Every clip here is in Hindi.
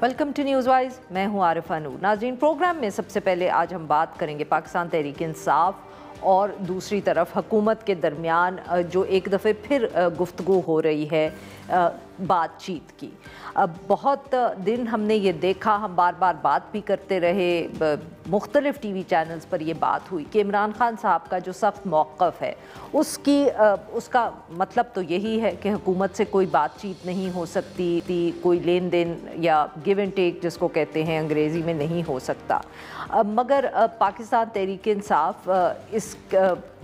Welcome to news wise. मैं हूं आरिफा नूर। नाज़रीन, प्रोग्राम में सबसे पहले आज हम बात करेंगे पाकिस्तान तहरीक इंसाफ और दूसरी तरफ हुकूमत के दरमियान जो एक दफ़े फिर गुफ्तगू हो रही है बातचीत की। बहुत दिन हमने ये देखा, हम बार बार बात भी करते रहे, मुख्तलिफ टीवी चैनल्स पर यह बात हुई कि इमरान खान साहब का जो सख्त मौक़िफ़ है उसका मतलब तो यही है कि हुकूमत से कोई बातचीत नहीं हो सकती थी, कोई लेन देन या गिव एंड टेक जिसको कहते हैं अंग्रेज़ी में नहीं हो सकता। मगर पाकिस्तान तहरीक इंसाफ इस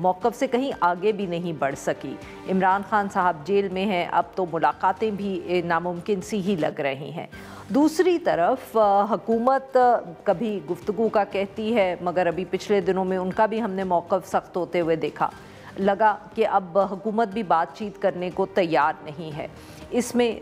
मौक़िफ़ से कहीं आगे भी नहीं बढ़ सकी। इमरान खान साहब जेल में हैं, अब तो मुलाकातें भी नामुमकिन सी ही लग रही हैं। दूसरी तरफ हुकूमत कभी गुफ्तगू का कहती है, मगर अभी पिछले दिनों में उनका भी हमने मौक़िफ़ सख्त होते हुए देखा। लगा कि अब हुकूमत भी बातचीत करने को तैयार नहीं है। इसमें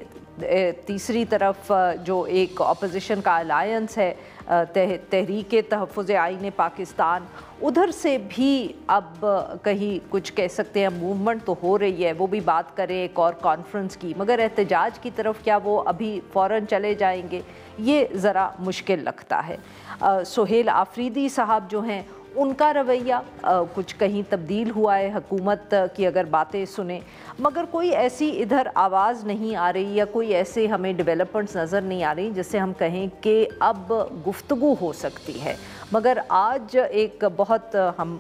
तीसरी तरफ जो एक अपोजिशन का अलायंस है तहरीक तहफ़्फ़ुज़ आईन पाकिस्तान, उधर से भी अब कहीं कुछ कह सकते हैं मूवमेंट तो हो रही है। वो भी बात करें एक और कॉन्फ्रेंस की, मगर एहतजाज की तरफ क्या वो अभी फ़ौरन चले जाएंगे, ये ज़रा मुश्किल लगता है। सुहेल आफरीदी साहब जो हैं, उनका रवैया कुछ कहीं तब्दील हुआ है हुकूमत की अगर बातें सुने, मगर कोई ऐसी इधर आवाज़ नहीं आ रही या कोई ऐसे हमें डेवलपमेंट्स नज़र नहीं आ रही जिससे हम कहें कि अब गुफ्तगू हो सकती है। मगर आज एक बहुत हम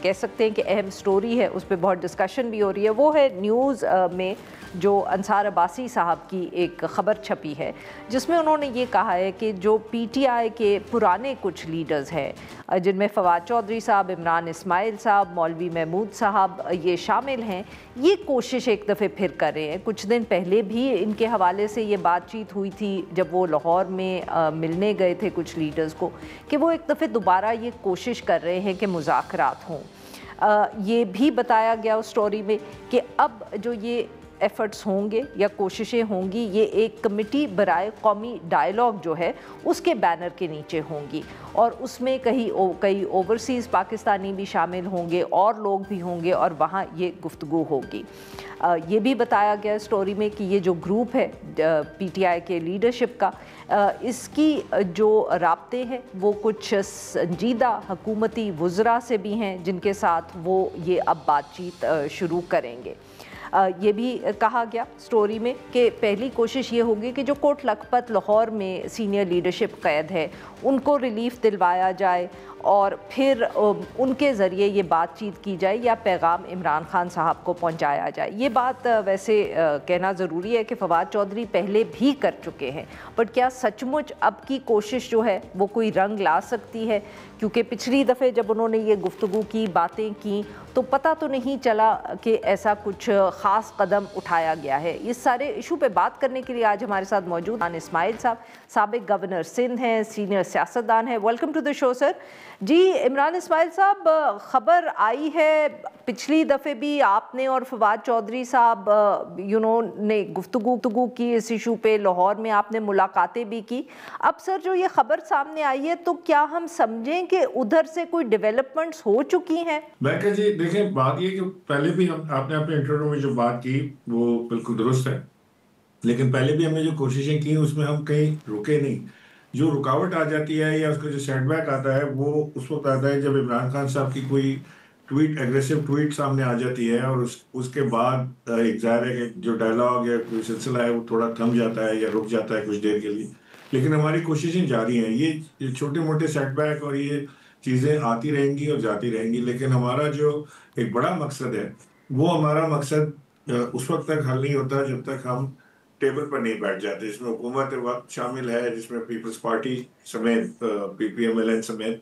कह सकते हैं कि अहम स्टोरी है, उस पर बहुत डिस्कशन भी हो रही है। वो है न्यूज़ में जो अंसार अब्बासी साहब की एक ख़बर छपी है, जिसमें उन्होंने ये कहा है कि जो PTI के पुराने कुछ लीडर्स हैं, जिनमें फवाद चौधरी साहब, इमरान इस्माइल साहब, मौलवी महमूद साहब ये शामिल हैं, ये कोशिश एक दफ़े फिर कर रहे हैं। कुछ दिन पहले भी इनके हवाले से ये बातचीत हुई थी जब वो लाहौर में मिलने गए थे कुछ लीडर्स को, कि वो एक दफ़े दोबारा ये कोशिश कर रहे हैं कि मुज़ाकरात हों। ये भी बताया गया उस स्टोरी में कि अब जो ये एफ़र्ट्स होंगे या कोशिशें होंगी, ये एक कमेटी बराए कौमी डायलॉग जो है उसके बैनर के नीचे होंगी, और उसमें कई ओवरसीज़ पाकिस्तानी भी शामिल होंगे और लोग भी होंगे, और वहाँ ये गुफ्तगू होगी। ये भी बताया गया स्टोरी में कि ये जो ग्रुप है PTI के लीडरशिप का, इसकी जो राब्ते हैं वो कुछ संजीदा हुकूमती वज़रा से भी हैं, जिनके साथ वो ये अब बातचीत शुरू करेंगे। ये भी कहा गया स्टोरी में कि पहली कोशिश ये होगी कि जो कोट लखपत लाहौर में सीनियर लीडरशिप कैद है उनको रिलीफ़ दिलवाया जाए, और फिर उनके ज़रिए ये बातचीत की जाए या पैगाम इमरान खान साहब को पहुंचाया जाए। ये बात वैसे कहना ज़रूरी है कि फवाद चौधरी पहले भी कर चुके हैं, बट क्या सचमुच अब की कोशिश जो है वो कोई रंग ला सकती है? क्योंकि पिछली दफ़े जब उन्होंने ये गुफ्तगू की, बातें की, तो पता तो नहीं चला कि ऐसा कुछ ख़ास कदम उठाया गया है। इस सारे इशू पे बात करने के लिए आज हमारे साथ मौजूद इमरान इस्माइल साहब, साबिक गवर्नर सिंध हैं, सीनियर सियासतदान हैं। Welcome to the show sir. जी इमरान इस्माइल साहब, ख़बर आई है पिछली दफ़े भी आपने और फवाद चौधरी साहब ने गुफ्तगू की इस इशू पे, लाहौर में आपने मुलाकातें भी की। अब सर जो ये ख़बर सामने आई है, तो क्या हम समझें कि उधर से कोई डेवलपमेंट्स हो चुकी हैं? मैं कह जी देखें, बात ये कि पहले भी आपने अपने इंटरव्यू में जो बात की वो बिल्कुल दुरुस्त है, लेकिन पहले भी हमने जो कोशिशें की उसमें हम कहीं रुके नहीं। जो रुकावट आ जाती है या उसका जो सेटबैक आता है वो उस वक्त आता है जब इमरान खान साहब की कोई एग्रेसिव ट्वीट सामने आ जाती है, और उसके बाद एक जाहिर है कि जो डायलॉग या कोई सिलसिला है वो थोड़ा थम जाता है या रुक जाता है कुछ देर के लिए। लेकिन हमारी कोशिशें जारी हैं। ये छोटे मोटे सेटबैक और ये चीज़ें आती रहेंगी और जाती रहेंगी, लेकिन हमारा जो एक बड़ा मकसद है वो हमारा मकसद उस वक्त तक हल नहीं होता जब तक हम टेबल पर नहीं बैठ जाते, जिसमें हुकूमत वक्त शामिल है, जिसमें पीपल्स पार्टी समेत, PPMLN समेत,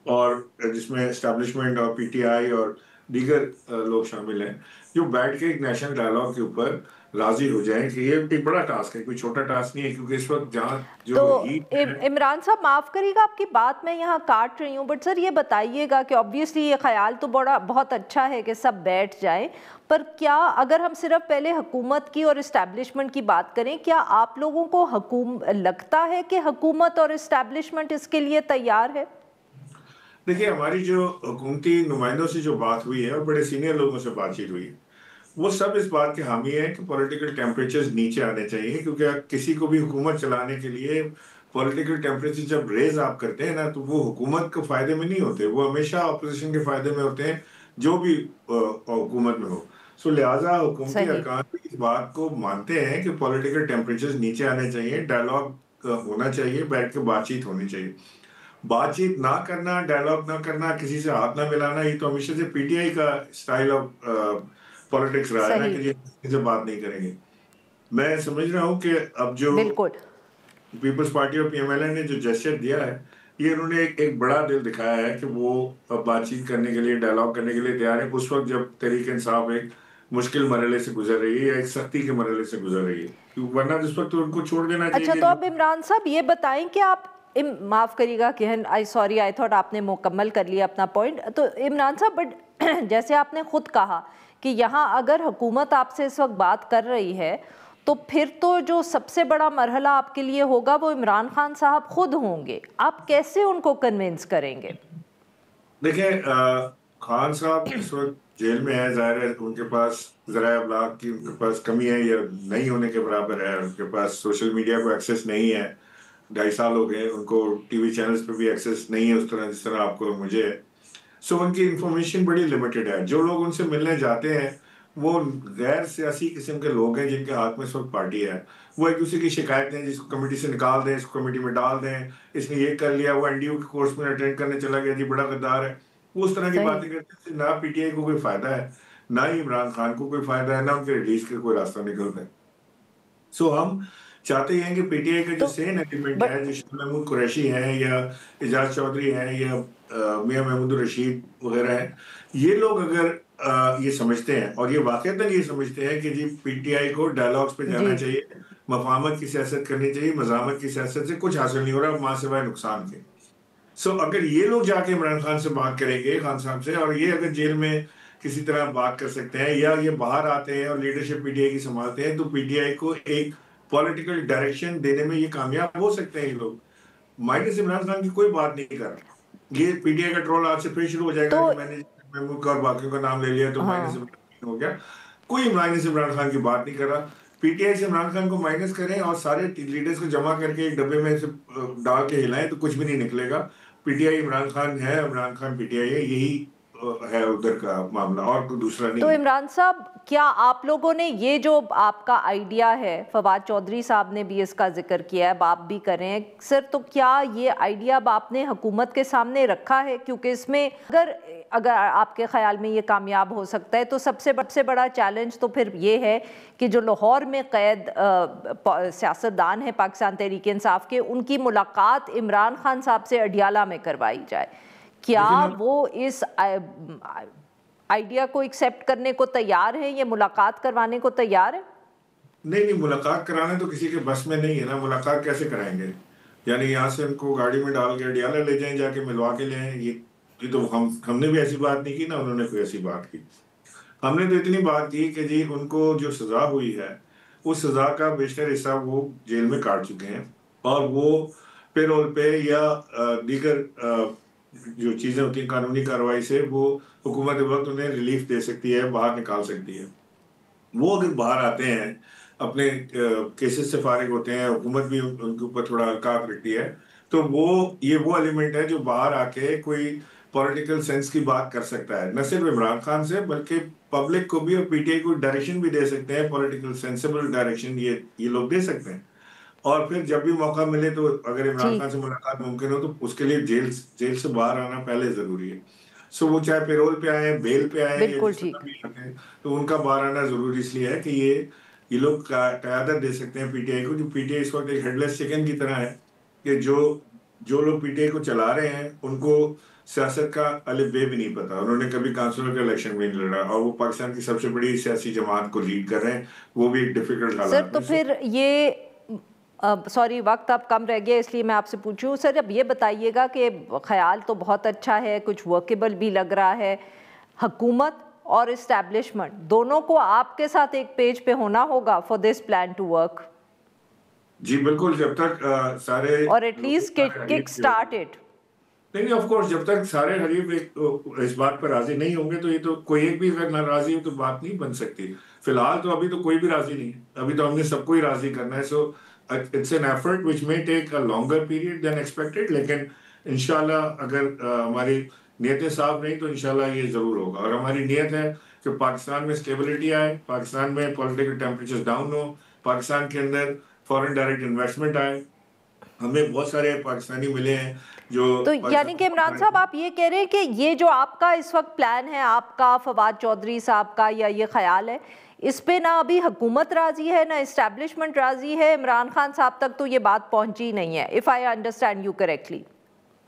और जिसमें एस्टैब्लिशमेंट और PTI और दीगर लोग शामिल हैं, जो बैठ के एक नेशनल डायलॉग के ऊपर राजी हो जाएं कि ये एक बड़ा टास्क है, कोई छोटा टास्क नहीं है। क्योंकि इस वक्त जहाँ जो तो इमरान साहब, माफ़ करिएगा आपकी बात मैं यहाँ काट रही हूँ, बट सर ये बताइएगा कि ऑब्वियसली ये ख्याल तो बहुत अच्छा है कि सब बैठ जाएं, पर क्या अगर हम सिर्फ पहले हुकूमत की और इस्टेब्लिशमेंट की बात करें, क्या आप लोगों को लगता है कि हुकूमत और इस्टेब्लिशमेंट इसके लिए तैयार है? देखिए, हमारी जो हुकूमती नुमाइंदों से जो बात हुई है और बड़े सीनियर लोगों से बातचीत हुई है, वो सब इस बात के हामी है कि पॉलिटिकल टेम्परेचर्स नीचे आने चाहिए, क्योंकि किसी को भी हुकूमत चलाने के लिए पॉलिटिकल टेम्परेचर जब रेज आप करते हैं ना, तो वो हुकूमत के फायदे में नहीं होते, वो हमेशा अपोजिशन के फायदे में होते हैं, जो भी हुकूमत में हो। सो लिहाजा हुकूमती सही। अरकान भी इस बात को मानते हैं कि पॉलिटिकल टेम्परेचर्स नीचे आने चाहिए, डायलॉग होना चाहिए, बैठ के बातचीत होनी चाहिए। बातचीत ना करना, डायलॉग ना करना, किसी से हाथ ना मिलाना, ये तो हमेशा से पीटीआई का स्टाइल ऑफ पॉलिटिक्स रहा है ना, सही। कि ये किसी से बात नहीं करेंगे। मैं समझ रहा हूँ कि अब जो बिल्कुल। पीपल्स पार्टी और पीएमएलएन ने जो जेस्चर दिया है, ये उन्होंने एक बड़ा दिल दिखाया है कि वो अब बातचीत करने के लिए, डायलॉग करने के लिए तैयार है, उस वक्त जब तहरीक इंसाफ एक मुश्किल मरहले से गुजर रही है या एक सख्ती के मरहले से गुजर रही है, क्योंकि वरना इस वक्त तो उनको छोड़ देना चाहिए अच्छा, कि तो जो अब इमरान साहब ये बताएं कि आप माफ़ करिएगा किहन, आई सॉरी, आई थॉट आपने मुकम्मल कर लिया अपना पॉइंट। तो इमरान साहब, बट जैसे आपने खुद कहा कि यहाँ अगर हुकूमत आपसे इस वक्त बात कर रही है, तो फिर तो जो सबसे बड़ा मरहला आपके लिए होगा वो इमरान खान साहब खुद होंगे। आप कैसे उनको कन्विंस करेंगे? देखिए, खान साहब इस वक्त जेल में है, जाहिर है उनके पास ज़राए अबलाग की उनके पास कमी है या नहीं होने के बराबर है, उनके पास सोशल मीडिया को एक्सेस नहीं है। 2.5 साल हो गए उनको, टीवी चैनल्स पे भी एक्सेस नहीं है उस तरह जिस तरह आपको और मुझे है। सो उनकी इंफॉर्मेशन बड़ी लिमिटेड है। जो लोग उनसे मिलने जाते हैं वो गैर सियासी किस्म के लोग हैं जिनके हाथ में इस वक्त पार्टी है। वो एक दूसरे की शिकायतें, जिसको कमेटी से निकाल दें, इसको कमेटी में डाल दें, इसने ये कर लिया, वो एनडीयू के कोर्स में अटेंड करने चला गया जी, बड़ा गद्दार है, वो उस तरह की सही। बातें करते हैं, इससे ना पीटीआई को कोई फायदा है, ना ही इमरान खान को कोई फायदा है, ना उनके रिलीज के कोई रास्ता निकलता है। सो हम चाहते हैं कि पीटीआई का जो तो सेन एलिमेंट बट है, जो शाह महमूद कुरैशी हैं या एजाज चौधरी हैं या मियां महमूद रशीद वगैरह हैं, ये लोग अगर ये समझते हैं और ये वाकईतन ये समझते हैं कि जी पीटीआई को डायलॉग्स पे जी। जाना चाहिए, मफाहमत की सियासत करनी चाहिए, मज़ामत की सियासत से कुछ हासिल नहीं हो रहा मां सिवाय नुकसान के। सो अगर ये लोग जाके इमरान खान से बात करेंगे, खान साहब से, और ये अगर जेल में किसी तरह बात कर सकते हैं या ये बाहर आते हैं और लीडरशिप पीटीआई की संभालते हैं, तो पीटीआई को एक पॉलिटिकल डायरेक्शन देने में ये कामयाब हो सकते हैं ये लोग। माइनस इमरान खान की कोई बात नहीं कर रहा। ये पीटीआई का ट्रोल आज से फिर शुरू हो जाएगा तो कि मैंने महमूद का और बाकियों का नाम ले लिया तो माइनस हाँ, इमरान खान हो गया। कोई माइनस इमरान खान की बात नहीं कर रहा। पीटीआई से इमरान खान को माइनस करें और सारे लीडर्स को जमा करके एक डब्बे में से डाल के हिलाएं तो कुछ भी नहीं निकलेगा। पीटीआई इमरान खान है, इमरान खान पीटीआई है, यही है उधर का मामला, और कोई दूसरा नहीं तो है। इमरान साहब, क्या आप लोगों ने ये जो आपका आइडिया है, फवाद चौधरी साहब ने भी इसका जिक्र किया है, आप भी कर रहे हैं सर, तो क्या ये आइडिया अब आपने हुकूमत के सामने रखा है? क्योंकि इसमें अगर अगर आपके ख्याल में ये कामयाब हो सकता है तो सबसे बड़ा चैलेंज तो फिर ये है कि जो लाहौर में कैद सियासतदान है पाकिस्तान तहरीक इंसाफ के, उनकी मुलाकात इमरान खान साहब से अडियाला में करवाई जाए। क्या लेकिन अब वो इस आइडिया को एक्सेप्ट करने को तैयार है, ये मुलाकात करवाने को तैयार है? नहीं नहीं, मुलाकात कराना तो किसी के बस में नहीं है ना। मुलाकात कैसे कराएंगे? यानी यहाँ से उनको गाड़ी में डाल के अडियाला ले जाएं, जाके मिलवा के ले आएं? ये तो हमने भी ऐसी बात नहीं की ना, उन्होंने कोई ऐसी बात की। हमने तो इतनी बात की कि जी उनको जो सजा हुई है उस सजा का बेशतर हिस्सा वो जेल में काट चुके हैं, और वो पेरोल पे या दीगर जो चीजें होती हैं कानूनी कार्रवाई से वो हुकूमत वक्त उन्हें रिलीफ दे सकती है, बाहर निकाल सकती है। वो अगर बाहर आते हैं, अपने केसेस से फारिग होते हैं, हुकूमत भी उनके ऊपर थोड़ा हल्का रखती है, तो वो एलिमेंट है जो बाहर आके कोई पॉलिटिकल सेंस की बात कर सकता है, न सिर्फ इमरान खान से बल्कि पब्लिक को भी, और पीटीआई को डायरेक्शन भी दे सकते हैं, पॉलिटिकल सेंसिबल डायरेक्शन ये लोग दे सकते हैं। और फिर जब भी मौका मिले तो अगर इमरान खान ठीक। से मुलाकात मुमकिन हो तो उसके लिए जेल से बाहर आना पहले जरूरी है। सो वो चाहे पेरोल पे आए, बेल पे आए, या बिल्कुल जिस तरह ठीक। भी आते हैं, तो उनका बाहर आना जरूरी इसलिए है कि ये लोग क़यादत दे सकते हैं पीटीआई को। जो पीटीआई इस वक्त एक हेडलेस चिकन की तरह है कि जो लोग पीटीआई को चला रहे हैं उनको सियासत का अलिफ बे भी नहीं पता। उन्होंने कभी काउंसिलर का इलेक्शन भी नहीं लड़ा, और वो पाकिस्तान की सबसे बड़ी सियासी जमात को लीड कर रहे हैं, वो भी एक डिफिकल्ट सर, हालात तो में। फिर ये सॉरी, वक्त अब कम रह गया इसलिए मैं आपसे पूछूं सर, अब ये बताइएगा कि ख्याल तो बहुत अच्छा है, कुछ वर्केबल भी लग रहा है, हुकूमत और इस्टेब्लिशमेंट दोनों को आपके साथ एक पेज पे होना होगा for this plan to work, जी बिल्कुल, जब तक सारे और एटलीस्ट किक स्टार्ट इट। नहीं, ऑफ कोर्स जब तक सारे हरीफ इस बात पर राजी नहीं होंगे तो ये तो कोई एक भी अगर नाराजी हो तो बात नहीं बन सकती। फिलहाल तो अभी तो कोई भी राजी नहीं है, अभी तो हमने सबको ही राजी करना है। So it's an effort which may take a longer period than expected, लेकिन इंशाल्लाह अगर हमारी नीयतें साफ रही तो इंशाल्लाह ये जरूर होगा। और हमारी नीयत है कि पाकिस्तान में स्टेबिलिटी आए, पाकिस्तान में पॉलिटिकल टेम्परेचर डाउन हो, पाकिस्तान के अंदर फॉरेन डायरेक्ट इन्वेस्टमेंट आए। हमें बहुत सारे पाकिस्तानी मिले हैं जो तो यानी कि इमरान साहब आप ये कह रहे हैं कि ये जो आपका इस वक्त प्लान है, आपका, फवाद चौधरी साहब का, या ये ख्याल है, इस पे ना अभी हुकूमत राजी है ना इस्टेब्लिशमेंट राजी है, इमरान खान साहब तक तो ये बात पहुंची नहीं है, if I understand you correctly?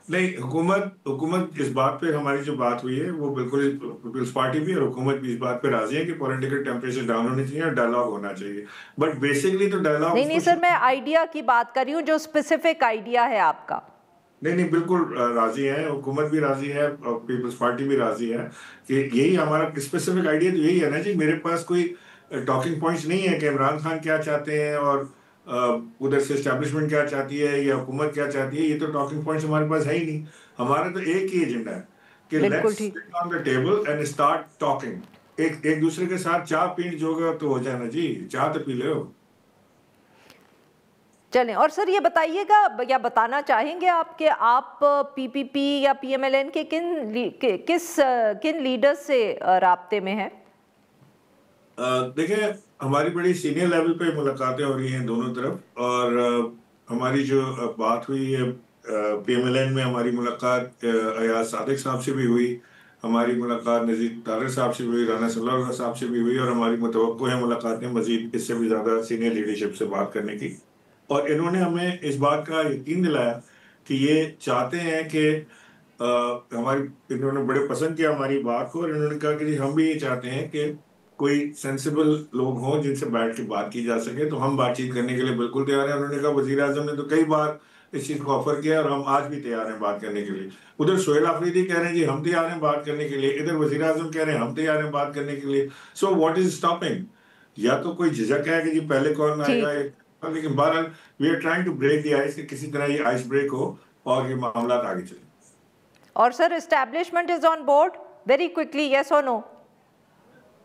नहीं, हुकूमत इस बात पे, हमारी जो बात हुई है वो बिल्कुल पीपल्स पार्टी भी और हुकूमत भी इस बात पे राजी है कि पॉलिटिकल टेम्परेचर डाउन होनी चाहिए और डायलॉग होना चाहिए। बट बेसिकली तो डायलॉग नहीं सर, मैं आइडिया की बात कर रही हूँ, जो स्पेसिफिक आइडिया है आपका। नहीं, बिल्कुल राजी है, हुकूमत भी राजी है और पीपल्स पार्टी भी राजी है कि यही हमारा स्पेसिफिक आइडिया तो यही है ना जी। मेरे पास कोई टॉकिंग पॉइंट्स नहीं है कि इमरान खान क्या चाहते हैं और उधर से एस्टेब्लिशमेंट क्या चाहती है या हुकूमत क्या चाहती है, ये तो टॉकिंग पॉइंट्स हमारे पास है ही नहीं। हमारा तो एक ही एजेंडा है कि let's sit on the table and start talking. एक दूसरे के साथ चाय पीने जोगा तो हो जाए ना जी, चाय तो पी लो। चलें, और सर ये बताइएगा या बताना चाहेंगे आप कि आप पीपीपी या पीएमएलएन के किन लीडर्स से राब्ते में हैं? देखिए, हमारी बड़ी सीनियर लेवल पे मुलाकातें हो रही हैं दोनों तरफ, और हमारी जो बात हुई है पीएमएलएन में, हमारी मुलाकात अयाज सादिक साहब से भी हुई, हमारी मुलाकात नज़ीर तारिक साहब से भी हुई, राना सल्लल्लाहु साहब से भी हुई, और हमारी मुतवक्को है मुलाकातें मजीद इससे भी ज़्यादा सीनियर लीडरशिप से बात करने की। और इन्होंने हमें इस बात का यकीन दिलाया कि ये चाहते हैं कि इन्होंने बड़े पसंद किया हमारी बात को, और इन्होंने कहा कि हम भी ये चाहते हैं कि कोई सेंसिबल लोग हों जिनसे बैठ के बात की जा सके, तो हम बातचीत करने के लिए बिल्कुल तैयार हैं। उन्होंने कहा वज़ीर आज़म ने तो कई बार इस चीज़ को ऑफर किया और हम आज भी तैयार हैं बात करने के लिए। उधर सोहेल आफरीदी कह रहे हैं जी हम तैयार हैं बात करने के लिए, इधर वज़ीर आज़म कह रहे हैं हम तैयार हैं बात करने के लिए। So what is stopping? या तो कोई झिझक है कि जी पहले कौन आएगा, लेकिन बहरहाल we are trying to break the ice कि किसी तरह ये आइस ब्रेक हो और ये मामला आगे चले। और sir establishment is on board very quickly, yes और no?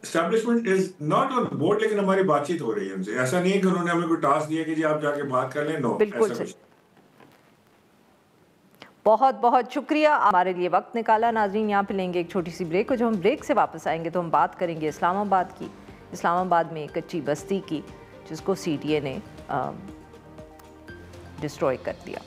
Establishment is not on board, लेकिन हमारी बातचीत हो रही है उनसे। ऐसा नहीं है कि उन्होंने हमें कोई टास्क दिया कि जी आप जाके बात कर लें, नो, बिल्कुल सही। बहुत बहुत शुक्रिया हमारे लिए वक्त निकाला। नाज़रीन, यहाँ पे लेंगे एक छोटी सी ब्रेक, और जब हम ब्रेक से वापस आएंगे तो हम बात करेंगे इस्लामाबाद की। इस्लामाबाद में एक कच्ची बस्ती की जिसको सीडीए ने डिस्ट्रॉय कर दिया।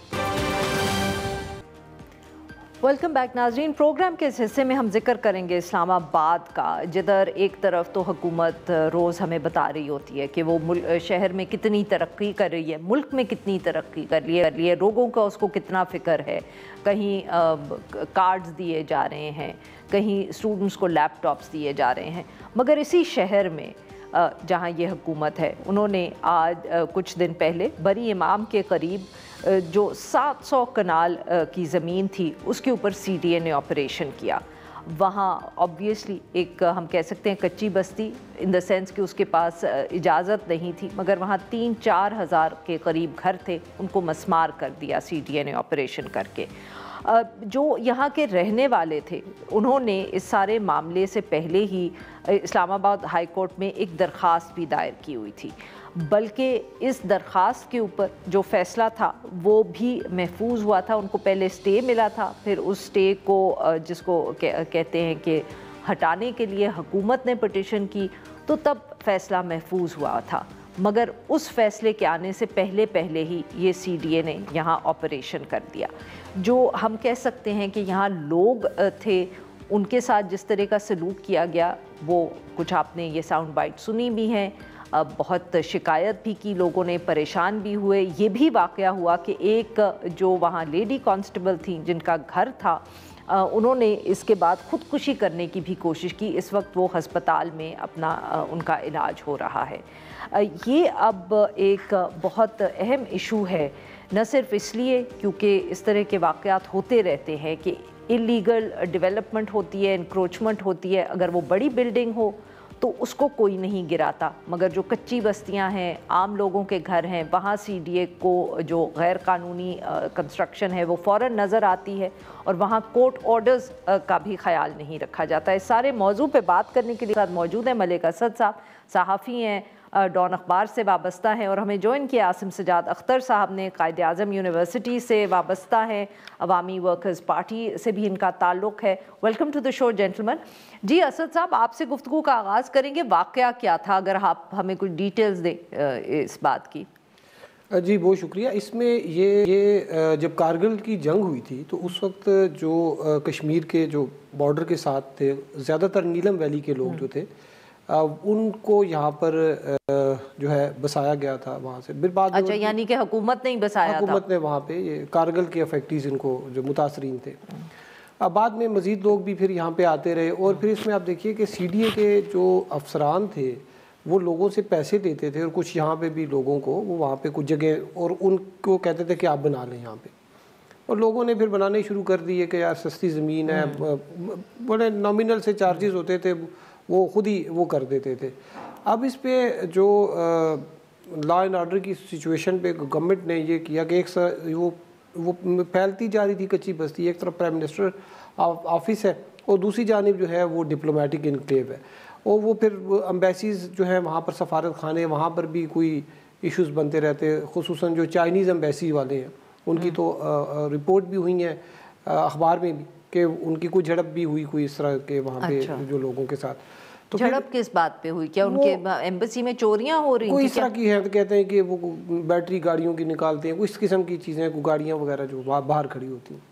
वेलकम बैक नाज़रीन। प्रोग्राम के इस हिस्से में हम जिक्र करेंगे इस्लामाबाद का, जिधर एक तरफ तो हुकूमत रोज़ हमें बता रही होती है कि वो शहर में कितनी तरक्की कर रही है, मुल्क में कितनी तरक्की कर रही है, लोगों का उसको कितना फ़िक्र है। कहीं कार्ड्स दिए जा रहे हैं, कहीं स्टूडेंट्स को लैपटॉप्स दिए जा रहे हैं, मगर इसी शहर में जहाँ ये हुकूमत है, उन्होंने आज कुछ दिन पहले बरी इमाम के करीब जो 700 कनाल की ज़मीन थी उसके ऊपर सीडीए ने ऑपरेशन किया। वहाँ ऑब्वियसली एक हम कह सकते हैं कच्ची बस्ती, इन द सेंस कि उसके पास इजाज़त नहीं थी, मगर वहाँ 3-4 हज़ार के करीब घर थे, उनको मस्मार कर दिया सीडीए ने ऑपरेशन करके। जो यहाँ के रहने वाले थे उन्होंने इस सारे मामले से पहले ही इस्लामाबाद हाई कोर्ट में एक दरख्वास्त भी दायर की हुई थी, बल्कि इस दरख्वास्त के ऊपर जो फ़ैसला था वो भी महफूज हुआ था। उनको पहले स्टे मिला था, फिर उस स्टे को जिसको कहते हैं कि हटाने के लिए हुकूमत ने पिटीशन की, तो तब फ़ैसला महफूज हुआ था। मगर उस फैसले के आने से पहले ही ये सीडीए ने यहाँ ऑपरेशन कर दिया। जो हम कह सकते हैं कि यहाँ लोग थे, उनके साथ जिस तरह का सलूक किया गया, वो कुछ आपने ये साउंड बाइट सुनी भी हैं। बहुत शिकायत भी की लोगों ने, परेशान भी हुए। ये भी वाक़या हुआ कि एक जो वहाँ लेडी कांस्टेबल थी जिनका घर था, उन्होंने इसके बाद ख़ुदकुशी करने की भी कोशिश की। इस वक्त वो हस्पताल में अपना उनका इलाज हो रहा है। ये अब एक बहुत अहम इशू है, न सिर्फ इसलिए क्योंकि इस तरह के वाक़यात होते रहते हैं कि इलीगल डेवलपमेंट होती है, इंक्रोचमेंट होती है। अगर वो बड़ी बिल्डिंग हो तो उसको कोई नहीं गिराता, मगर जो कच्ची बस्तियां हैं, आम लोगों के घर हैं, वहाँ सीडीए को जो गैर कानूनी कंस्ट्रक्शन है वो फ़ौरन नज़र आती है और वहाँ कोर्ट ऑर्डर्स का भी ख्याल नहीं रखा जाता। इस सारे मौजू पे बात करने के लिए साथ मौजूद है मलिक असद साहब, सहाफ़ी हैं, डॉन अखबार से वाबस्ता हैं, और हमें ज्वाइन किया आसिम सजाद अख्तर साहब ने, कायद आज़म यूनिवर्सिटी से वाबस्ता हैं, अवामी वर्कर्स पार्टी से भी इनका ताल्लुक़ है। Welcome to the show gentleman. जी असद साहब, आपसे गुफ्तगू का आगाज़ करेंगे। वाक़या क्या था, अगर आप हमें कुछ डिटेल्स दें इस बात की। जी बहुत शुक्रिया। इसमें ये जब कारगिल की जंग हुई थी तो उस वक्त जो कश्मीर के जो बॉर्डर के साथ थे, ज़्यादातर नीलम वैली के लोग जो थे, उनको यहाँ पर जो है बसाया गया था वहाँ से। फिर बाद अच्छा, यानी कि हुकूमत ने ही बसाया था? हुकूमत ने वहाँ पे ये कारगिल के अफेक्टीज इनको जो मुतासरीन थे। अब बाद में मज़ीद लोग भी फिर यहाँ पे आते रहे, और फिर इसमें आप देखिए कि सीडीए के जो अफसरान थे वो लोगों से पैसे देते थे, और कुछ यहाँ पे भी लोगों को वो वहाँ पे कुछ जगह और उनको कहते थे कि आप बना लें यहाँ पे, और लोगों ने फिर बनाने शुरू कर दिए कि यार सस्ती ज़मीन है, बड़े नॉमिनल से चार्जेस होते थे, वो खुद ही वो कर देते थे। अब इस पे जो लॉ एंड ऑर्डर की सिचुएशन पे गवर्नमेंट ने ये किया कि वो फैलती जा रही थी कच्ची बस्ती। एक तरफ प्राइम मिनिस्टर ऑफिस है और दूसरी जानिब जो है वो डिप्लोमेटिक इनक्लेव है, और वो फिर एम्बेसीज़ जो है वहाँ पर सफारत खाने, वहाँ पर भी कोई इश्यूज़ बनते रहते, खुसूसन जो चाइनीज़ एम्बेसी वाले हैं उनकी तो रिपोर्ट भी हुई है अखबार में भी कि उनकी कोई झड़प भी हुई कोई इस तरह के वहाँ पे जो लोगों के साथ। तो झड़प किस बात पे हुई? क्या उनके एम्बेसी में चोरियां हो रही थी? कोई इस तरह की है, तो कहते हैं कि वो बैटरी गाड़ियों की निकालते हैं, इस किस्म की चीज़ें, कोई गाड़ियाँ वगैरह जो बाहर खड़ी होती हैं।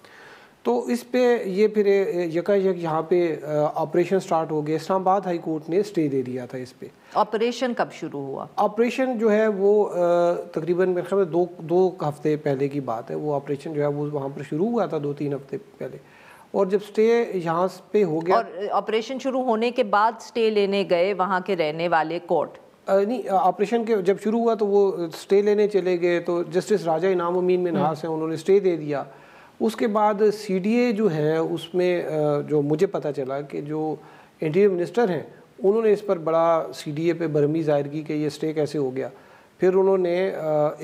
तो इस पे ये फिर यकायक यहाँ पे ऑपरेशन स्टार्ट हो गया। इस्लामाबाद हाई कोर्ट ने स्टे दे दिया था इस पे। ऑपरेशन कब शुरू हुआ? ऑपरेशन जो है वो तकरीबन मेरे ख्याल में दो हफ्ते पहले की बात है। वो ऑपरेशन जो है वो वहाँ पर शुरू हुआ था 2-3 हफ्ते पहले, और जब स्टे यहाँ पे हो गया, और ऑपरेशन शुरू होने के बाद स्टे लेने गए वहाँ के रहने वाले कोर्ट? नहीं, ऑपरेशन के जब शुरू हुआ तो वो स्टे लेने चले गए, तो जस्टिस राजा इनाम अमीन मिन्हास हैं, उन्होंने स्टे दे दिया। उसके बाद सीडीए जो है उसमें जो मुझे पता चला कि जो इंटीरियर मिनिस्टर हैं उन्होंने इस पर बड़ा सीडीए पे बरहमी ज़ाहिर की कि ये स्टे कैसे हो गया। फिर उन्होंने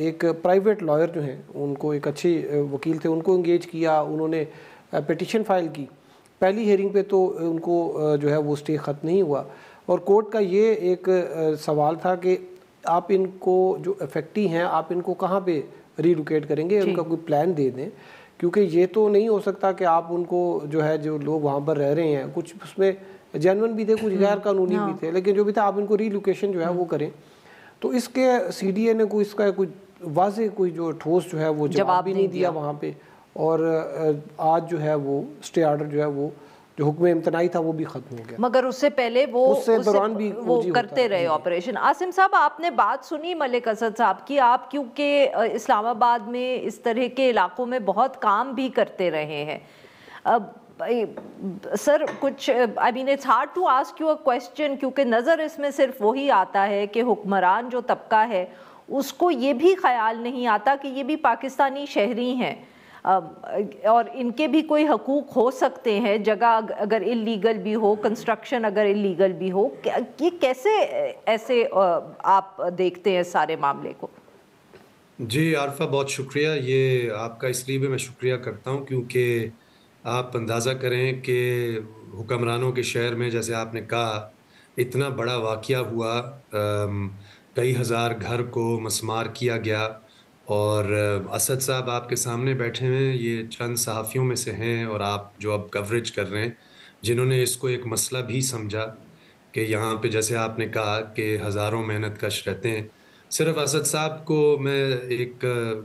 एक प्राइवेट लॉयर जो हैं, उनको एक अच्छे वकील थे, उनको इंगेज किया, उन्होंने पिटिशन फाइल की। पहली हेयरिंग पे तो उनको जो है वो स्टे ख़त्म नहीं हुआ, और कोर्ट का ये एक सवाल था कि आप इनको जो अफेक्टी हैं आप इनको कहाँ पे रीलोकेट करेंगे, उनका कोई प्लान दे दें, क्योंकि ये तो नहीं हो सकता कि आप उनको जो है जो लोग वहाँ पर रह रहे हैं, कुछ उसमें जेन्युइन भी थे, कुछ गैर कानूनी भी थे, लेकिन जो भी था आप इनको रीलोकेशन जो है वो करें। तो इसके सीडीए ने कोई इसका कोई वाज़े कोई जो ठोस जो है वो जवाब भी नहीं दिया वहाँ पे, और आज जो है वो स्टे ऑर्डर जो है वो जो हुक्म इम्तनाई था वो भी खत्म हो गया। मगर उससे पहले वो उससे दौरान भी वो करते रहे ऑपरेशन। आसिम साहब, आपने बात सुनी मलिक असद साहब की, आप क्योंकि इस्लामाबाद में इस तरह के इलाकों में बहुत काम भी करते रहे हैं। अब सर कुछ I mean it's hard to ask you a question, क्योंकि नज़र इसमें सिर्फ वही आता है कि हुक्मरान जो तबका है उसको ये भी ख्याल नहीं आता कि ये भी पाकिस्तानी शहरी हैं और इनके भी कोई हकूक़ हो सकते हैं, जगह अगर इलीगल भी हो, कंस्ट्रक्शन अगर इलीगल भी हो। ये कैसे ऐसे आप देखते हैं सारे मामले को? जी आरफा, बहुत शुक्रिया। ये आपका इसलिए भी मैं शुक्रिया करता हूँ क्योंकि आप अंदाज़ा करें कि हुक्मरानों के शहर में, जैसे आपने कहा, इतना बड़ा वाक़या हुआ, कई हज़ार घर को मस्मार किया गया, और असद साहब आपके सामने बैठे हैं, ये चंद सहाफ़ियों में से हैं, और आप जो अब कवरेज कर रहे हैं, जिन्होंने इसको एक मसला भी समझा कि यहाँ पे जैसे आपने कहा कि हज़ारों मेहनत कश रहते हैं। सिर्फ असद साहब को मैं एक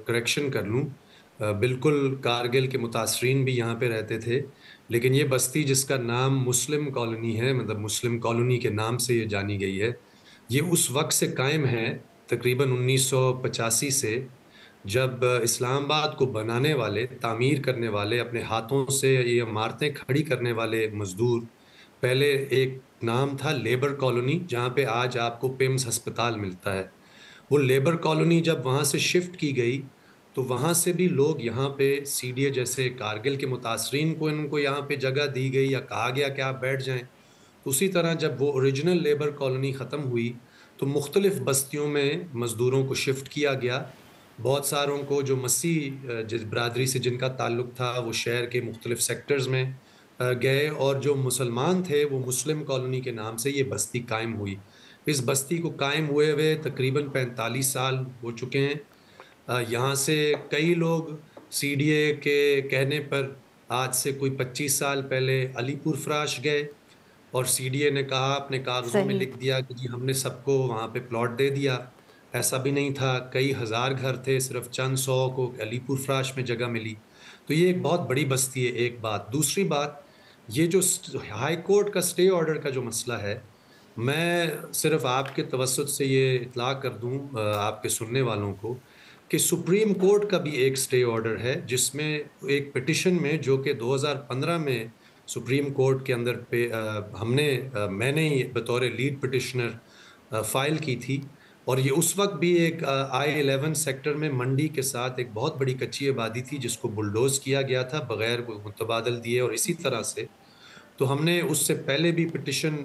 करेक्शन कर लूँ, बिल्कुल कारगिल के मुतासरीन भी यहाँ पे रहते थे, लेकिन ये बस्ती जिसका नाम मुस्लिम कॉलोनी है, मतलब मुस्लिम कॉलोनी के नाम से ये जानी गई है, ये उस वक्त से कायम है, तकरीबन 1985 से, जब इस्लामाबाद को बनाने वाले, तामीर करने वाले, अपने हाथों से ये इमारतें खड़ी करने वाले मजदूर, पहले एक नाम था लेबर कॉलोनी, जहाँ पे आज आपको पिम्स अस्पताल मिलता है। वो लेबर कॉलोनी जब वहाँ से शिफ्ट की गई तो वहाँ से भी लोग यहाँ पे सीडीए जैसे कारगिल के मुतासरीन को इनको यहाँ पे जगह दी गई या कहा गया कि आप बैठ जाएं, उसी तरह जब वो ओरिजिनल लेबर कॉलोनी ख़त्म हुई तो मुख्तलिफ़ बस्तियों में मज़दूरों को शिफ्ट किया गया। बहुत सारों को जो मसीह जिस बरादरी से जिनका ताल्लुक़ था वो शहर के मुख्तलिफ़ सेक्टर्स में गए, और जो मुसलमान थे वो मुस्लिम कॉलोनी के नाम से ये बस्ती कायम हुई। इस बस्ती को कायम हुए हुए तकरीबन 45 साल हो चुके हैं। यहाँ से कई लोग सीडीए के कहने पर आज से कोई 25 साल पहले अलीपुर फराश गए, और सीडीए ने कहा, अपने कागजों में सही। लिख दिया कि जी हमने सबको वहाँ पे प्लॉट दे दिया। ऐसा भी नहीं था, कई हज़ार घर थे, सिर्फ चंद सौ को अलीपुर फराश में जगह मिली। तो ये एक बहुत बड़ी बस्ती है, एक बात। दूसरी बात, ये जो हाई कोर्ट का स्टे ऑर्डर का जो मसला है, मैं सिर्फ आपके तवज्जुह से ये इत्तला कर दूं आपके सुनने वालों को कि सुप्रीम कोर्ट का भी एक स्टे ऑर्डर है, जिसमें एक पिटिशन में जो कि 2015 में सुप्रीम कोर्ट के अंदर मैंने ही बतौर लीड पिटिशनर फाइल की थी, और ये उस वक्त भी एक I-11 सेक्टर में मंडी के साथ एक बहुत बड़ी कच्ची आबादी थी जिसको बुलडोज किया गया था बगैर मुतबादल दिए, और इसी तरह से तो हमने उससे पहले भी पिटिशन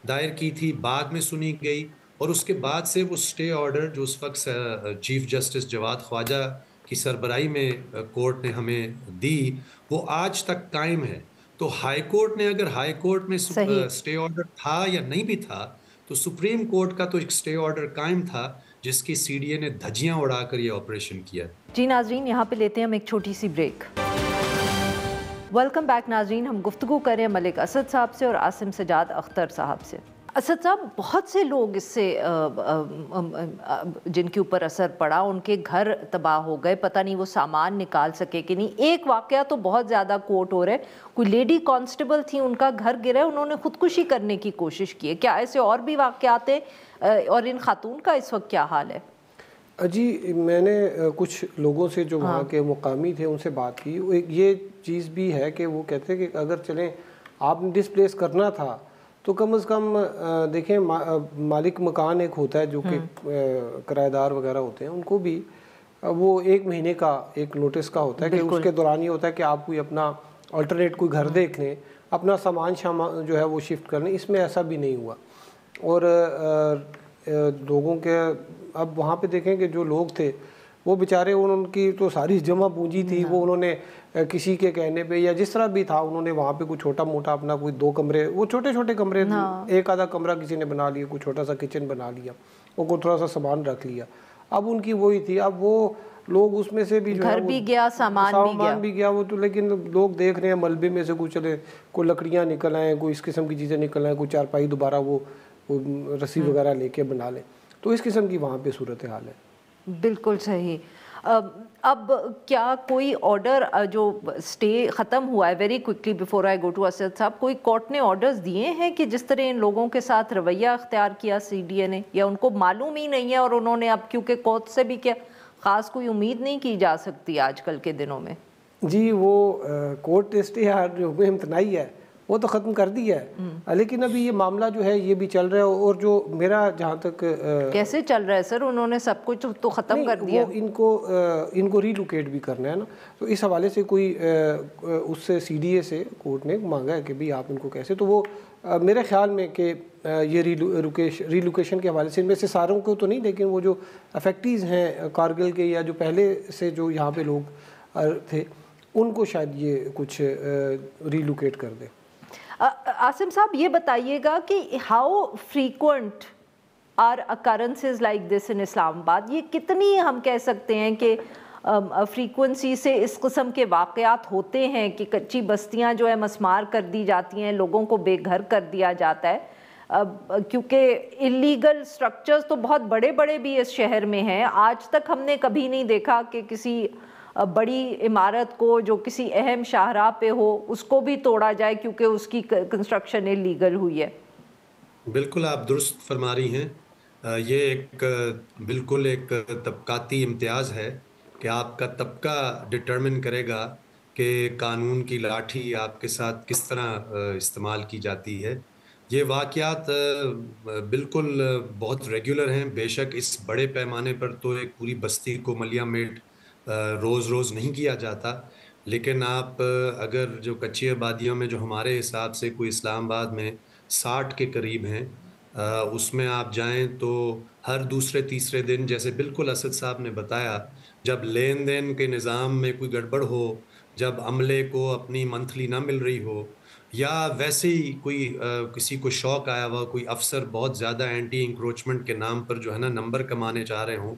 दायर की थी, बाद में सुनी गई, और उसके बाद से वो स्टे ऑर्डर जो उस वक्त चीफ जस्टिस जवाद ख्वाजा की सरबराही में कोर्ट ने हमें दी, वो आज तक कायम है। तो हाई कोर्ट ने, अगर हाई कोर्ट में सही। स्टे ऑर्डर था या नहीं भी था, तो सुप्रीम कोर्ट का तो एक स्टे ऑर्डर कायम था जिसकी सीडीए ने धज्जियां उड़ाकर ये ऑपरेशन किया। जी नाजरीन, यहाँ पे लेते हैं हम एक छोटी सी ब्रेक। वेलकम बैक नाजरीन, हम गुफ्तगू करें मलिक असद साहब से और आसिम सजाद अख्तर साहब से। असद साहब, बहुत से लोग इससे जिनके ऊपर असर पड़ा, उनके घर तबाह हो गए, पता नहीं वो सामान निकाल सके कि नहीं। एक वाकया तो बहुत ज़्यादा कोट हो रहा है, कोई लेडी कांस्टेबल थी, उनका घर गिरा, उन्होंने खुदकुशी करने की कोशिश की है। क्या ऐसे और भी वाकयात हैं, और इन खातून का इस वक्त क्या हाल है? जी, मैंने कुछ लोगों से जो वहाँ के मुकामी थे उनसे बात की। ये चीज़ भी है कि वो कहते हैं कि अगर चलें आपने डिस्प्लेस करना था तो कम से कम देखें मालिक मकान एक होता है जो कि किराएदार वगैरह होते हैं, उनको भी वो 1 महीने का एक नोटिस का होता है कि उसके दौरान ये होता है कि आप कोई अपना अल्टरनेट कोई घर देख लें, अपना सामान जो है वो शिफ्ट कर लें। इसमें ऐसा भी नहीं हुआ। और लोगों के अब वहाँ पे देखें कि जो लोग थे वो बेचारे, उनकी तो सारी जमा पूंजी थी, वो उन्होंने किसी के कहने पे या जिस तरह भी था उन्होंने वहाँ पे कोई छोटा मोटा अपना कोई 2 कमरे, वो छोटे छोटे कमरे, एक आधा कमरा किसी ने बना लिया, कोई छोटा सा किचन बना लिया, और कोई थोड़ा सा सामान रख लिया। अब उनकी वही थी। अब वो लोग उसमें से भी जो घर भी गया, सामान भी गया वो तो, लेकिन लोग देख रहे हैं मलबे में से कुछ चले, कोई लकड़ियाँ निकल आए, कोई इस किस्म की चीज़ें निकल आए, कोई चारपाई दोबारा वो रस्सी वगैरह लेके बना लें। तो इस किस्म की वहाँ पे सूरत हाल है। बिल्कुल सही। अब क्या कोई ऑर्डर जो स्टे ख़त्म हुआ है, very quickly before I go to Asad साहब, कोई कोर्ट ने ऑर्डर्स दिए हैं कि जिस तरह इन लोगों के साथ रवैया अख्तियार किया सीडीए ने, या उनको मालूम ही नहीं है और उन्होंने अब क्योंकि कोर्ट से भी क्या ख़ास कोई उम्मीद नहीं की जा सकती आजकल के दिनों में? जी, वो कोर्ट स्टे जो इम्तनाई है वो तो ख़त्म कर दिया है, लेकिन अभी ये मामला जो है ये भी चल रहा है। और जो मेरा जहाँ तक कैसे चल रहा है सर? उन्होंने सब कुछ तो ख़त्म कर दिया। इनको रीलोकेट भी करना है ना, तो इस हवाले से कोई उससे सीडीए से कोर्ट ने मांगा है कि भाई आप इनको कैसे, तो वो मेरे ख्याल में कि ये रीलोकेशन के हवाले से इनमें से सारों को तो नहीं, लेकिन वो जो अफेक्टीज़ हैं कारगिल के या जो पहले से जो यहाँ पे लोग थे उनको शायद ये कुछ रीलोकेट कर दे। आसिम साहब, ये बताइएगा कि how frequent are occurrences like this in Islamabad? ये कितनी हम कह सकते हैं कि फ्रीक्वेंसी से इस किस्म के वाक़यात होते हैं कि कच्ची बस्तियां जो है मस्मार कर दी जाती हैं, लोगों को बेघर कर दिया जाता है, क्योंकि इलीगल स्ट्रक्चर्स तो बहुत बड़े बड़े भी इस शहर में हैं। आज तक हमने कभी नहीं देखा कि किसी बड़ी इमारत को जो किसी अहम शाहराह पे हो उसको भी तोड़ा जाए क्योंकि उसकी कंस्ट्रक्शन इलीगल हुई है। बिल्कुल आप दुरुस्त फरमा रही हैं। ये बिल्कुल एक तबकाती इम्तियाज़ है कि आपका तबका डिटरमिन करेगा कि कानून की लाठी आपके साथ किस तरह इस्तेमाल की जाती है। ये वाक़यात बिल्कुल बहुत रेगुलर हैं। बेशक इस बड़े पैमाने पर तो एक पूरी बस्ती को मलिया मेट रोज़ नहीं किया जाता, लेकिन आप अगर जो कच्ची आबादियों में जो हमारे हिसाब से कोई इस्लामाबाद में 60 के करीब हैं। उसमें आप जाएं तो हर दूसरे तीसरे दिन, जैसे बिल्कुल असद साहब ने बताया, जब लेन देन के निज़ाम में कोई गड़बड़ हो, जब अमले को अपनी मंथली ना मिल रही हो, या वैसे ही कोई किसी को शौक आया हुआ, कोई अफसर बहुत ज़्यादा एंटी इंक्रोचमेंट के नाम पर जो है ना नंबर कमाने चाह रहे हों,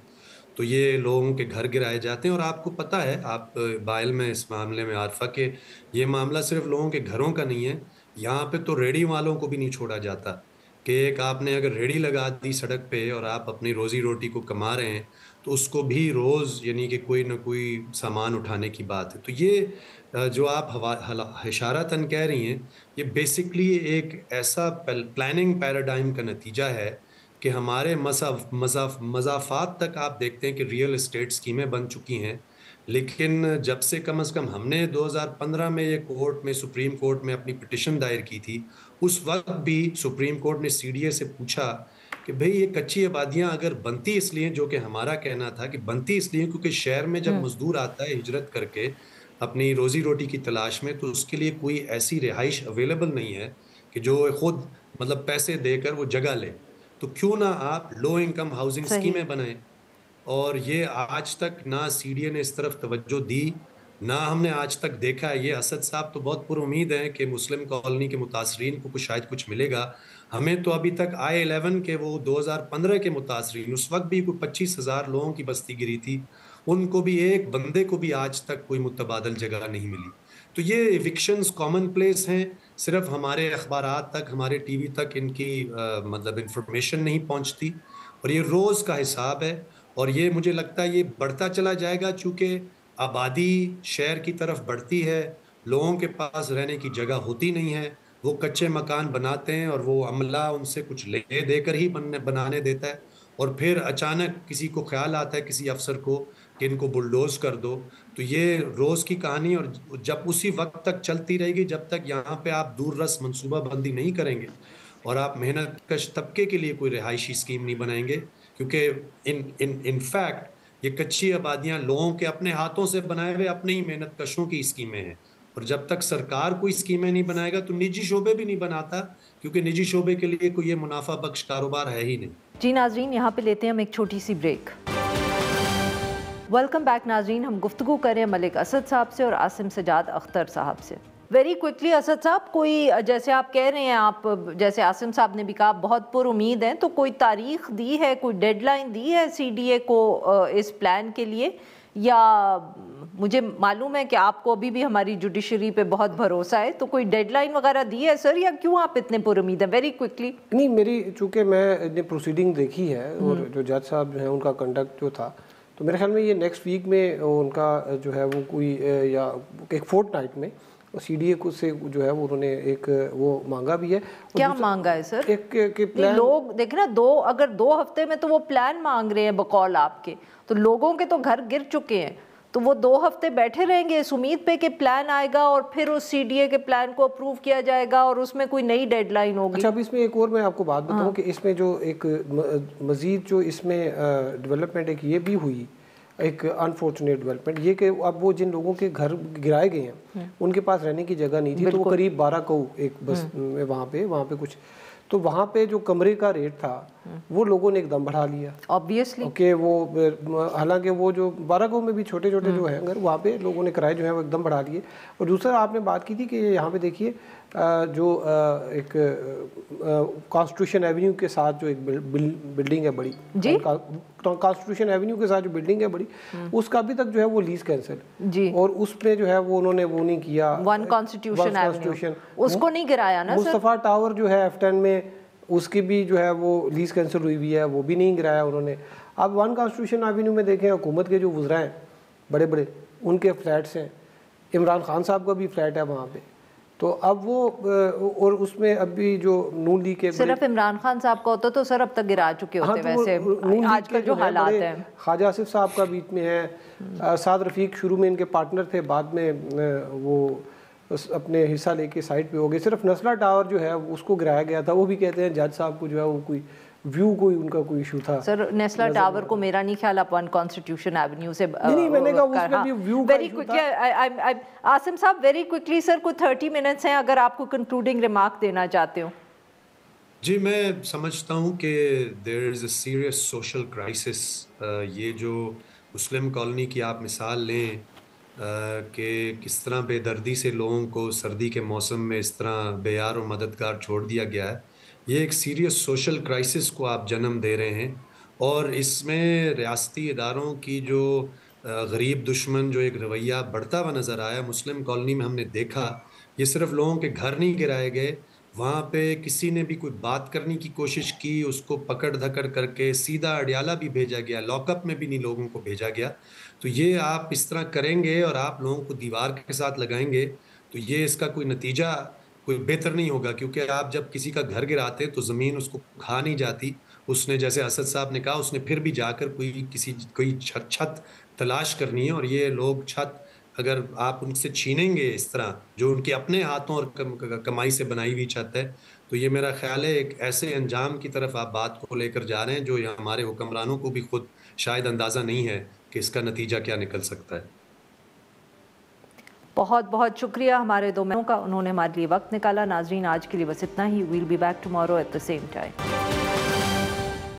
तो ये लोगों के घर गिराए जाते हैं। और आपको पता है, आप बाइल में इस मामले में आरफा के, ये मामला सिर्फ लोगों के घरों का नहीं है, यहाँ पे तो रेडी वालों को भी नहीं छोड़ा जाता कि एक आपने अगर रेडी लगा दी सड़क पे और आप अपनी रोजी रोटी को कमा रहे हैं, तो उसको भी रोज यानी कि कोई ना कोई सामान उठाने की बात है। तो ये जो आप इशारतन कह रही हैं, ये बेसिकली एक ऐसा प्लानिंग पैराडाइम का नतीजा है कि हमारे मज़ाफ़ात तक आप देखते हैं कि रियल एस्टेट स्कीमें बन चुकी हैं। लेकिन जब से कम हमने 2015 में ये कोर्ट में, सुप्रीम कोर्ट में अपनी पिटिशन दायर की थी, उस वक्त भी सुप्रीम कोर्ट ने सीडीए से पूछा कि भाई ये कच्ची आबादियां अगर बनती इसलिए, जो कि हमारा कहना था कि बनती इसलिए क्योंकि शहर में जब मजदूर आता है हिजरत करके अपनी रोजी रोटी की तलाश में, तो उसके लिए कोई ऐसी रिहाइश अवेलेबल नहीं है कि जो खुद मतलब पैसे देकर वो जगह ले, तो क्यों ना आप लो इनकम हाउसिंग स्कीमें बनाएं। और ये आज तक ना सीडीए ने इस तरफ तवज्जो दी, ना हमने आज तक देखा है। ये असद साहब तो बहुत पुरुमीद हैं कि मुस्लिम कॉलोनी के मुतासरीन को शायद कुछ मिलेगा। हमें तो अभी तक I-11 के वो 2015 के मुतासरीन, उस वक्त भी कोई 25,000 लोगों की बस्ती गिरी थी, उनको भी, एक बंदे को भी आज तक कोई मुतबादल जगह नहीं मिली। तो ये इविक्शंस कॉमन प्लेस हैं, सिर्फ हमारे अखबारात तक, हमारे टीवी तक इनकी मतलब इंफॉर्मेशन नहीं पहुंचती, और ये रोज़ का हिसाब है। और ये मुझे लगता है ये बढ़ता चला जाएगा, चूँकि आबादी शहर की तरफ बढ़ती है, लोगों के पास रहने की जगह होती नहीं है, वो कच्चे मकान बनाते हैं और वो अमला उनसे कुछ ले देकर ही बनाने देता है, और फिर अचानक किसी को ख्याल आता है, किसी अफसर को, कि इनको बुलडोज कर दो। तो ये रोज़ की कहानी, और जब उसी वक्त तक चलती रहेगी जब तक यहाँ पे आप दूररस मनसूबा बंदी नहीं करेंगे और आप मेहनत कश तबके के लिए कोई रिहायशी स्कीम नहीं बनाएंगे। क्योंकि इन फैक्ट ये कच्ची आबादियां लोगों के अपने हाथों से बनाए हुए अपने ही मेहनत कशों की स्कीमें हैं, और जब तक सरकार कोई स्कीमें नहीं बनाएगा तो निजी शोबे भी नहीं बनाता, क्योंकि निजी शोबे के लिए कोई ये मुनाफा बख्श कारोबार है ही नहीं। जी नाजरीन, यहाँ पे लेते हैं हम एक छोटी सी ब्रेक। वेलकम बैक नाजरीन, हम गुफ्तगू करें मलिक असद साहब से और आसिम सजाद अख्तर साहब से। वेरी क्विकली असद साहब, कोई जैसे आप कह रहे हैं, आप जैसे आसिम साहब ने भी कहा बहुत पुरुमीद हैं, तो कोई तारीख दी है, कोई डेडलाइन दी है सीडीए को इस प्लान के लिए? या मुझे मालूम है कि आपको अभी भी हमारी जुडिशरी पे बहुत भरोसा है, तो कोई डेडलाइन वगैरह दी है सर, या क्यों आप इतने पुरुमीद हैं? Very quickly. नहीं, मेरी चूँकि मैं प्रोसीडिंग देखी है और जो जज साहब जो है उनका कंडक्ट जो था, तो मेरे ख्याल में ये नेक्स्ट वीक में उनका जो है वो कोई या एक फोर्टनाइट में सीडीए को से जो है वो उन्होंने एक वो मांगा भी है। क्या मांगा है सर? एक प्लान। लोग देखे ना, अगर 2 हफ्ते में तो वो प्लान मांग रहे हैं बकौल आपके, तो लोगों के तो घर गिर चुके हैं, तो वो 2 हफ्ते बैठे रहेंगे इस उम्मीद पे कि प्लान आएगा और फिर उस सीडीए के प्लान को अप्रूव किया जाएगा और उसमें कोई नई डेडलाइन होगी। अच्छा, अब इसमें एक और मैं आपको बात बताऊं कि इसमें जो एक मजीद जो इसमें डेवलपमेंट एक ये भी हुई, एक अनफॉर्चुनेट डेवलपमेंट ये कि अब वो जिन लोगों के घर गिराए गए हैं उनके पास रहने की जगह नहीं थी, तो वो करीब 12 कौ एक बस में वहाँ पे कुछ, तो वहाँ पे जो कमरे का रेट था वो लोगों ने एकदम बढ़ा लिया ऑब्वियसली। ओके, वो हालांकि वो जो 12 गाँव में भी छोटे छोटे जो हैं अगर वहाँ पे लोगों ने किराए जो है वो एकदम बढ़ा लिए। और दूसरा आपने बात की थी कि यहाँ पे देखिए जो एक कॉन्स्टिट्यूशन एवेन्यू के साथ जो एक बिल्डिंग है बड़ी, कॉन्स्टिट्यूशन एवेन्यू के साथ जो बिल्डिंग है बड़ी, उसका अभी तक जो है वो लीज कैंसिल जी, और उसमें जो है वो उन्होंने वो नहीं किया, वन कॉन्स्टिट्यूशन उसको नहीं गिराया ना। मुस्तफा टावर जो है F10 में उसकी भी जो है वो लीज कैंसिल हुई हुई है, वो भी नहीं गिराया उन्होंने। अब वन कॉन्स्टिट्यूशन एवेन्यू में देखें, हुकूमत के जो वज़रा हैं बड़े बड़े, उनके फ्लैट्स हैं, इमरान खान साहब का भी फ्लैट है वहाँ पे, तो अब वो और उसमें अभी जो नून लीग के, सिर्फ इमरान खान साहब का होता तो सर अब तक गिरा चुके होते। तो वैसे आजकल जो हालात हैं, ख्वाजा आसिफ साहब का बीच में है, साद रफीक शुरू में इनके पार्टनर थे, बाद में वो अपने हिस्सा लेके साइड पे हो गए। सिर्फ नस्ला टावर जो है उसको गिराया गया था, वो भी कहते हैं जज साहब को जो है वो कोई व्यू कोई उनका कोई इशू था। सर नेस्ला टावर को मेरा नहीं ख्याल अपन कॉन्स्टिट्यूशन एवेन्यू से नहीं मैंने कहा उसमें भी व्यू वेरी क्विकली आसिम साहब, वेरी क्विकली सर, कोई 30 मिनट्स हैं अगर आपको कंक्लूडिंग रिमार्क देना चाहते हो। जी, मैं समझता हूँ कि there is a serious social crisis. ये जो मुस्लिम कॉलोनी की आप मिसाल लें, कि किस तरह बेदर्दी से लोगों को सर्दी के मौसम में इस तरह बेयार और मददगार छोड़ दिया गया है। ये एक सीरियस सोशल क्राइसिस को आप जन्म दे रहे हैं और इसमें रियासती इदारों की जो गरीब दुश्मन जो एक रवैया बढ़ता हुआ नज़र आया मुस्लिम कॉलोनी में हमने देखा। ये सिर्फ लोगों के घर नहीं गिराए गए, वहाँ पे किसी ने भी कोई बात करने की कोशिश की, उसको पकड़-धकड़ करके सीधा अडयाला भी भेजा गया, लॉकअप में भी नहीं लोगों को भेजा गया। तो ये आप इस तरह करेंगे और आप लोगों को दीवार के साथ लगाएँगे, तो ये इसका कोई नतीजा कोई बेहतर नहीं होगा, क्योंकि आप जब किसी का घर गिराते हैं तो ज़मीन उसको खा नहीं जाती। उसने, जैसे असद साहब ने कहा, उसने फिर भी जाकर कोई छत तलाश करनी है, और ये लोग छत अगर आप उनसे छीनेंगे इस तरह, जो उनके अपने हाथों और कमाई से बनाई हुई छत है, तो ये मेरा ख्याल है एक ऐसे अंजाम की तरफ आप बात को लेकर जा रहे हैं जो ये हमारे हुक्मरानों को भी खुद शायद अंदाज़ा नहीं है कि इसका नतीजा क्या निकल सकता है। बहुत बहुत शुक्रिया हमारे दो मेहमानों का, उन्होंने हमारे लिए वक्त निकाला। नाजरीन, आज के लिए बस इतना ही। We'll be back tomorrow at the same time.